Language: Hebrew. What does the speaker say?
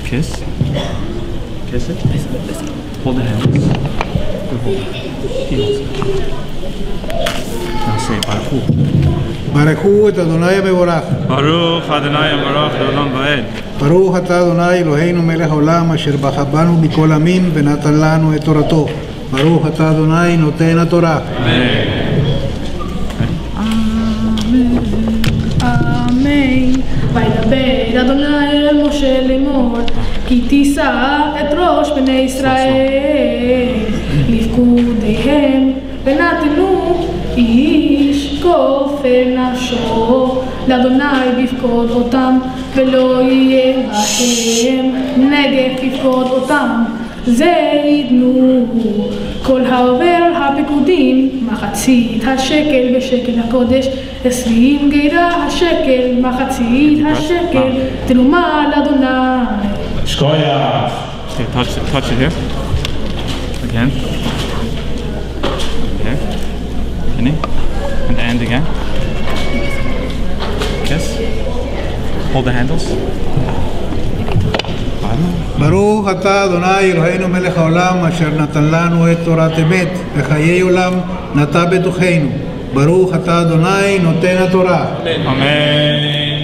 Kiss. Kiss it. Hold the handles. Now say Baruch. ברכו את אדוני המבורך. Baruch Adonai Baruch Leolam Vaed. ברוך אתה אדוני אלוהינו מלך העולם אשר בחר בנו מכל עמים ונתן לנו את תורתו. ברוך אתה אדוני נותן התורה. אמן. וידבר אדוני אל משה לאמור, כי תישא את ראש בני ישראל לפקודיהם, ונתנו איש כופר נפשו לאדוני בפקוד אותם, ולא יהיה בהם נגף לפקוד אותם. זה יתנו כל העובר הפקודים מחצית השקל בשקל הקודש, 20 גירה השקל מחצית השקל תרומה לאדוני. Shkoyach. Okay, touch it here. Again. Okay. Beginning. And the end again. Kiss. Hold the handles. ברוך אתה אדוני אלוהינו מלך העולם אשר נתן לנו את תורת אמת וחיי עולם נטע בתוכנו. ברוך אתה אדוני נותן התורה. Amen.